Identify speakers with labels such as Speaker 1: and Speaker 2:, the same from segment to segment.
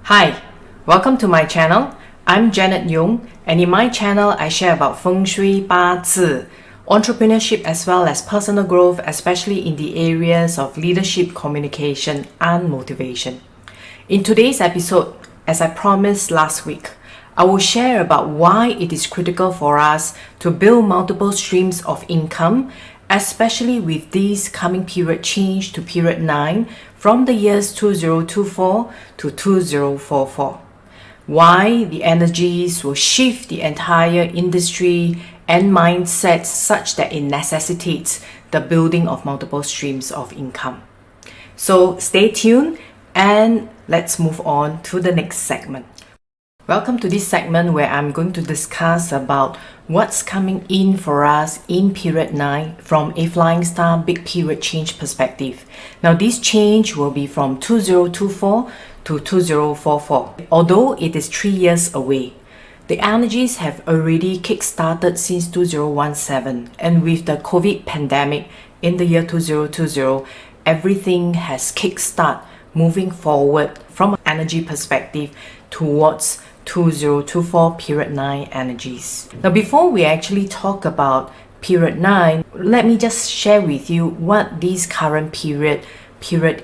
Speaker 1: Hi, welcome to my channel. I'm Janet Yung, and in my channel I share about Feng Shui, 八字, entrepreneurship as well as personal growth, especially in the areas of leadership, communication, and motivation. In today's episode, as I promised last week, I will share about why it is critical for us to build multiple streams of income, especially with this coming period change to period 9 from the years 2024 to 2044. Why the energies will shift the entire industry and mindset such that it necessitates the building of multiple streams of income. So stay tuned and let's move on to the next segment. Welcome to this segment where I'm going to discuss about what's coming in for us in period 9 from a flying star big period change perspective. Now this change will be from 2024 to 2044. Although it is 3 years away, the energies have already kick-started since 2017, and with the COVID pandemic in the year 2020, everything has kick-start moving forward from an energy perspective towards 2024 period 9 energies. Now before we actually talk about period 9, let me just share with you what this current period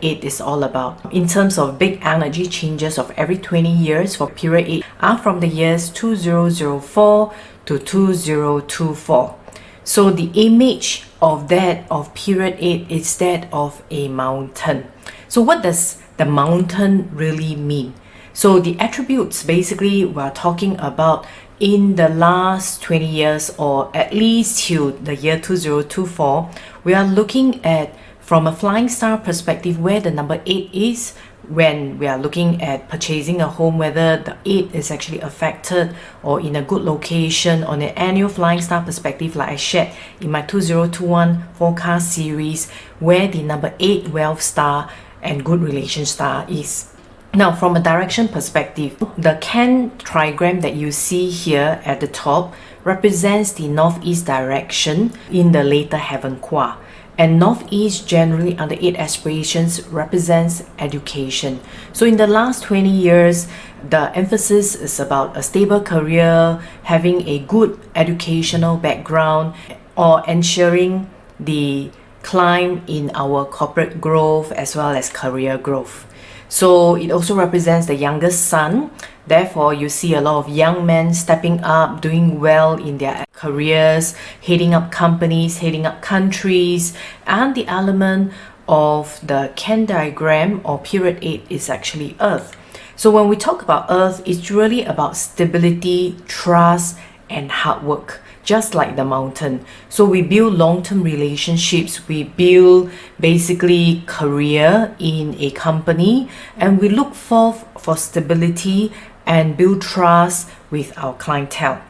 Speaker 1: 8 is all about. In terms of big energy changes of every 20 years for period 8 are from the years 2004 to 2024. So the image of that of period 8 is that of a mountain. So what does the mountain really mean? So the attributes basically we're talking about in the last 20 years, or at least till the year 2024, we are looking at from a flying star perspective where the number 8 is when we are looking at purchasing a home, whether the 8 is actually affected or in a good location on an annual flying star perspective, like I shared in my 2021 forecast series, where the number 8 wealth star and good relation star is. Now, from a direction perspective, the Ken trigram that you see here at the top represents the northeast direction in the later heaven qua. And northeast generally under 8 aspirations represents education. So in the last 20 years, the emphasis is about a stable career, having a good educational background, or ensuring the climb in our corporate growth as well as career growth. So it also represents the youngest son. Therefore, you see a lot of young men stepping up, doing well in their careers, heading up companies, heading up countries. And the element of the Ken diagram or period 8 is actually Earth. So when we talk about Earth, it's really about stability, trust, and hard work, just like the mountain. So we build long-term relationships, we build basically career in a company, and we look for stability and build trust with our clientele.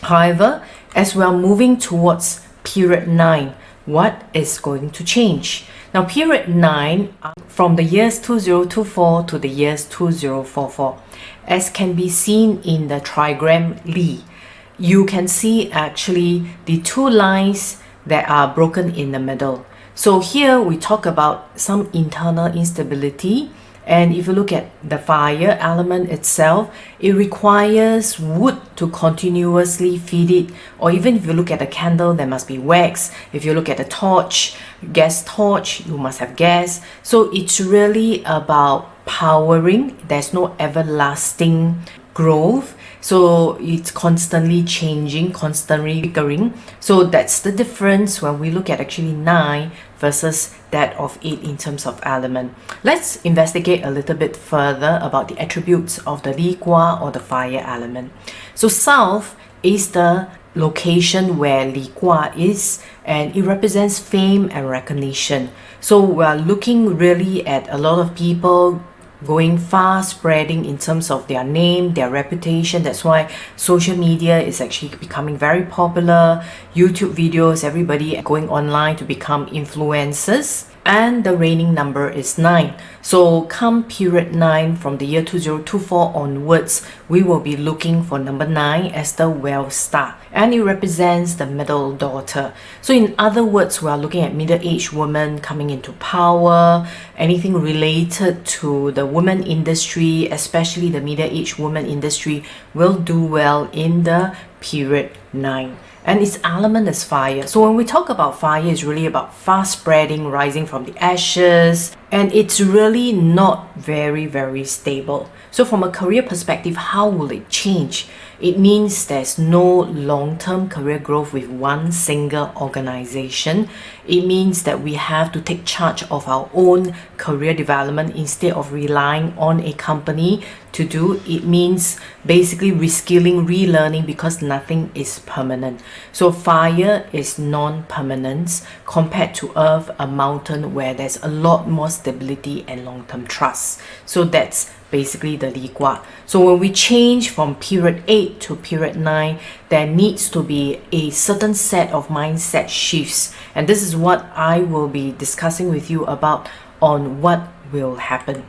Speaker 1: However, as we are moving towards period 9, what is going to change? Now period 9 from the years 2024 to the years 2044, as can be seen in the trigram Li. You can see actually the two lines that are broken in the middle. So here we talk about some internal instability, and if you look at the fire element itself, it requires wood to continuously feed it, or even if you look at a candle, there must be wax. If you look at a torch, gas torch, you must have gas. So it's really about powering. There's no everlasting growth. So it's constantly changing, constantly recurring. So that's the difference when we look at actually 9 versus that of 8 in terms of element. Let's investigate a little bit further about the attributes of the Li Gua or the fire element. So south is the location where Li Gua is, and it represents fame and recognition. So we're looking really at a lot of people going fast, spreading in terms of their name, their reputation. That's why social media is actually becoming very popular. YouTube videos, everybody going online to become influencers. and the reigning number is 9. So come period 9 from the year 2024 onwards, we will be looking for number 9 as the wealth star, and it represents the middle daughter. So in other words, we are looking at middle-aged women coming into power, anything related to the women industry, especially the middle-aged woman industry, will do well in the period 9. And its element is fire. So when we talk about fire, it's really about fast spreading, rising from the ashes, and it's really not very stable. So from a career perspective, how will it change? It means there's no long-term career growth with one single organization. It means that we have to take charge of our own career development instead of relying on a company to do. It means basically reskilling, relearning, because nothing is permanent. So fire is non-permanence compared to earth, a mountain, where there's a lot more stability and long-term trust. So that's basically the Li Gua. So when we change from period 8 to period 9, there needs to be a certain set of mindset shifts, and this is what I will be discussing with you about on what will happen.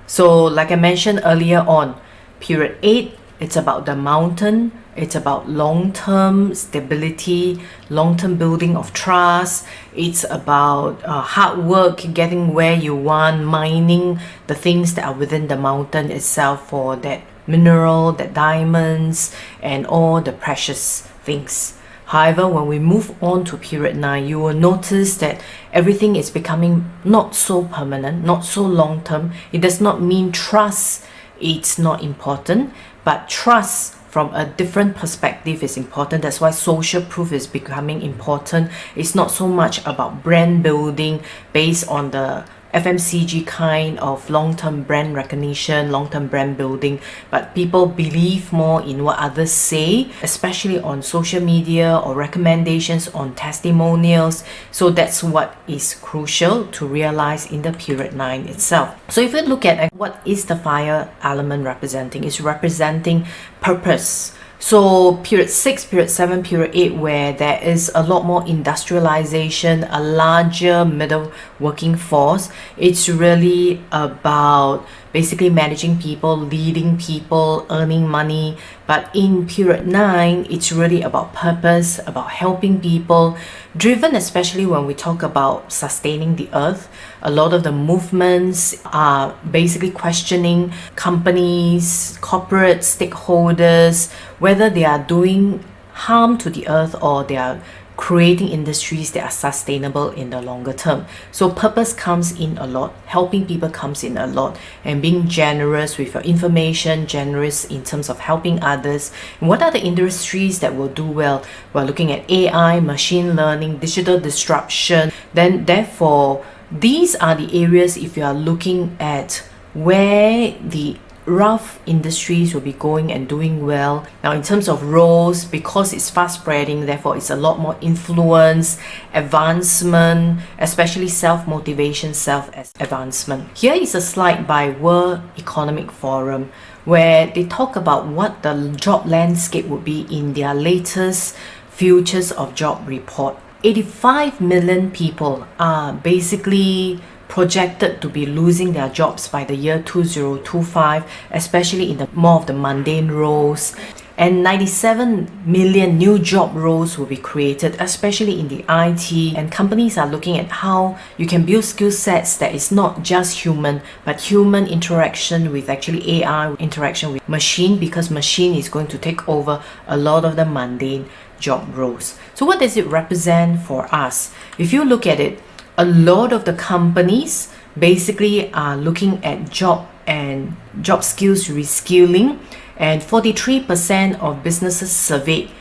Speaker 1: So like I mentioned earlier on, period 8, it's about the mountain. It's about long-term stability, long-term building of trust. It's about hard work, getting where you want, mining the things that are within the mountain itself for that mineral, that diamonds, and all the precious things. However, when we move on to period 9, you will notice that everything is becoming not so permanent, not so long-term. It does not mean trust it's not important, but trust from a different perspective is important. That's why social proof is becoming important. It's not so much about brand building based on the FMCG kind of long-term brand recognition, long-term brand building, but people believe more in what others say, especially on social media or recommendations on testimonials. So that's what is crucial to realize in the period 9 itself. So if you look at what is the fire element representing, it's representing purpose. So period 6, period 7, period 8, where there is a lot more industrialization, a larger middle working force, it's really about basically managing people, leading people, earning money. But in period 9, it's really about purpose, about helping people, driven especially when we talk about sustaining the earth. A lot of the movements are basically questioning companies, corporate stakeholders, whether they are doing harm to the earth or they are creating industries that are sustainable in the longer term. So purpose comes in a lot, helping people comes in a lot, and being generous with your information, generous in terms of helping others. And what are the industries that will do well? We're looking at AI, machine learning, digital disruption. Then therefore, these are the areas, if you are looking at where the rough industries will be going and doing well. Now in terms of roles, because it's fast spreading, therefore it's a lot more influence, advancement, especially self-motivation, self-advancement. Here is a slide by World Economic Forum where they talk about what the job landscape would be in their latest Futures of Job report. 85 million people are basically projected to be losing their jobs by the year 2025, especially in the more of the mundane roles. And 97 million new job roles will be created, especially in the IT. And companies are looking at how you can build skill sets that is not just human, but human interaction with actually AI, interaction with machine, because machine is going to take over a lot of the mundane job roles. So what does it represent for us? If you look at it, a lot of the companies basically are looking at job and job skills reskilling, and 43% of businesses surveyed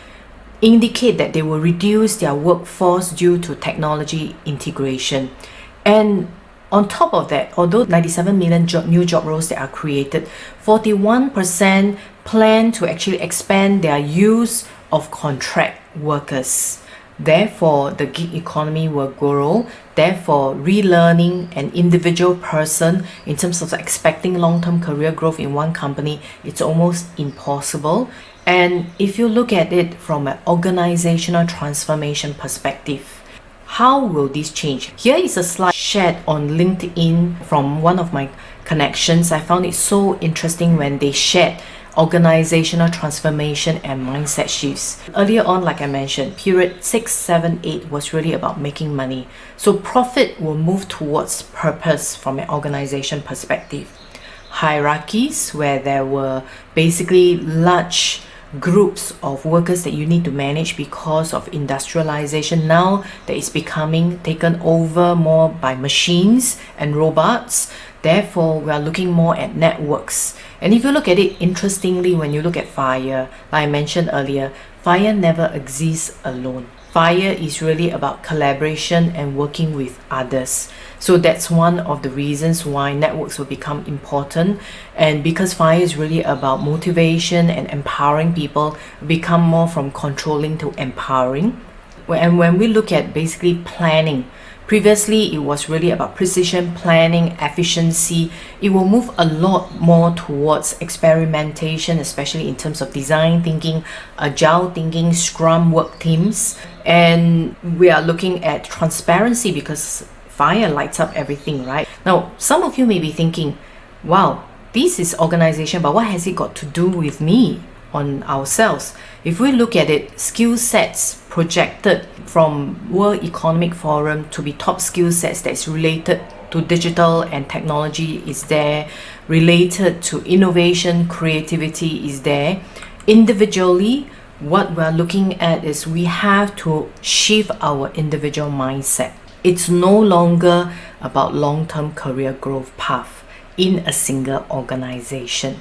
Speaker 1: indicate that they will reduce their workforce due to technology integration. And on top of that, although 97 million new job roles that are created, 41% plan to actually expand their use of contract workers. Therefore, the gig economy will grow. Therefore, relearning an individual person in terms of expecting long-term career growth in one company, it's almost impossible. And if you look at it from an organizational transformation perspective, How will this change? Here is a slide shared on LinkedIn from one of my connections. I found it so interesting when they shared organizational transformation and mindset shifts. Earlier on, like I mentioned, period 6, 7, 8 was really about making money. So profit will move towards purpose from an organization perspective. Hierarchies, where there were basically large groups of workers that you need to manage because of industrialization now that is becoming taken over more by machines and robots. Therefore, we are looking more at networks. And if you look at it, interestingly, when you look at FIRE, like I mentioned earlier, FIRE never exists alone. FIRE is really about collaboration and working with others. So that's one of the reasons why networks will become important. And because FIRE is really about motivation and empowering people, become more from controlling to empowering. And when we look at basically planning, previously it was really about precision planning, efficiency. It will move a lot more towards experimentation, especially in terms of design thinking, agile thinking, scrum work teams. And we are looking at transparency because FIRE lights up everything, right? Now, some of you may be thinking, wow, this is organization, but what has it got to do with me on ourselves? If we look at it, skill sets projected from World Economic Forum to be top skill sets that is related to digital and technology is there, related to innovation, creativity is there. Individually, what we're looking at is we have to shift our individual mindset. It's no longer about long-term career growth path in a single organization.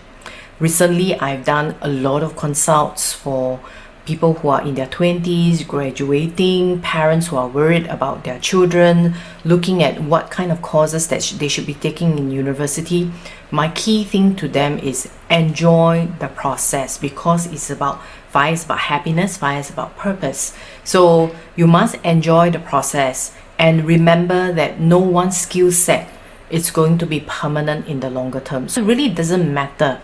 Speaker 1: Recently, I've done a lot of consults for people who are in their 20s, graduating, parents who are worried about their children, looking at what kind of courses that they should be taking in university. My key thing to them is enjoy the process, because it's about FIRE is about happiness, FIRE is about purpose. So you must enjoy the process and remember that no one skill set is going to be permanent in the longer term. So it really doesn't matter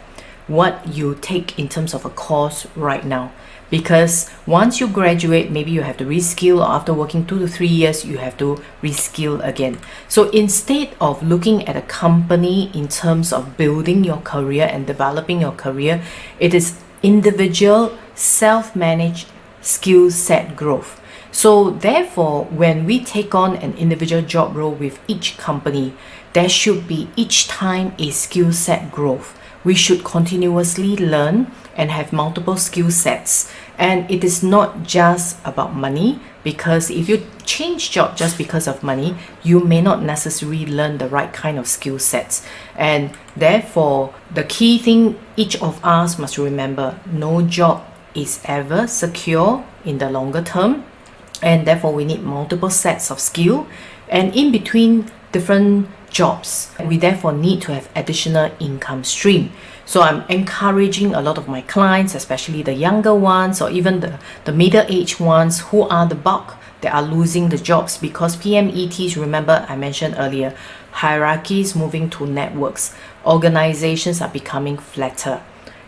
Speaker 1: what you take in terms of a course right now, because once you graduate, maybe you have to reskill, or after working 2 to 3 years you have to reskill again. So instead of looking at a company in terms of building your career and developing your career, it is individual self-managed skill set growth. So therefore, when we take on an individual job role with each company, there should be each time a skill set growth. We should continuously learn and have multiple skill sets. And it is not just about money, because if you change job just because of money, you may not necessarily learn the right kind of skill sets. And therefore, the key thing each of us must remember, no job is ever secure in the longer term. And therefore, we need multiple sets of skill. And in between different jobs, we therefore need to have additional income stream. So I'm encouraging a lot of my clients, especially the younger ones or even the middle-aged ones who are the bulk that are losing the jobs, because PMETs, remember I mentioned earlier, hierarchies moving to networks, organizations are becoming flatter.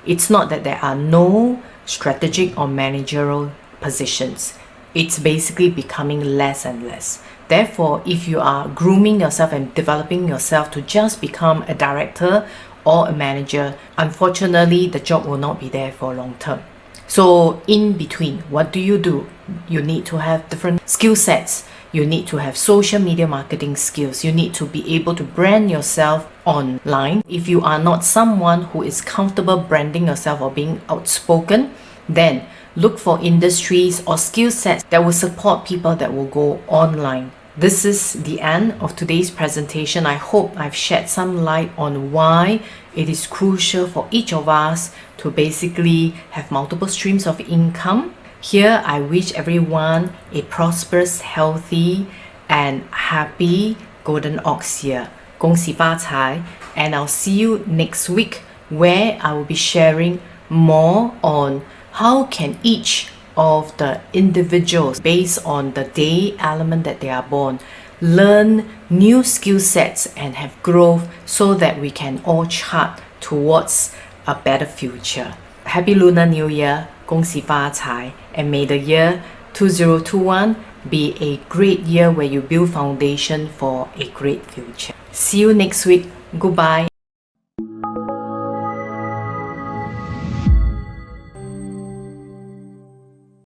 Speaker 1: It's not that there are no strategic or managerial positions. It's basically becoming less and less. Therefore, if you are grooming yourself and developing yourself to just become a director or a manager, unfortunately, the job will not be there for long term. So in between, what do? You need to have different skill sets. You need to have social media marketing skills. You need to be able to brand yourself online. If you are not someone who is comfortable branding yourself or being outspoken, then look for industries or skill sets that will support people that will go online. This is the end of today's presentation. I hope I've shed some light on why it is crucial for each of us to basically have multiple streams of income. Here, I wish everyone a prosperous, healthy, and happy Golden Ox year. 恭喜发财. And I'll see you next week, where I will be sharing more on how can each of the individuals, based on the day element that they are born, learn new skill sets and have growth so that we can all chart towards a better future. Happy Lunar New Year, 恭喜发财, and may the year 2021 be a great year where you build foundation for a great future. See you next week. Goodbye.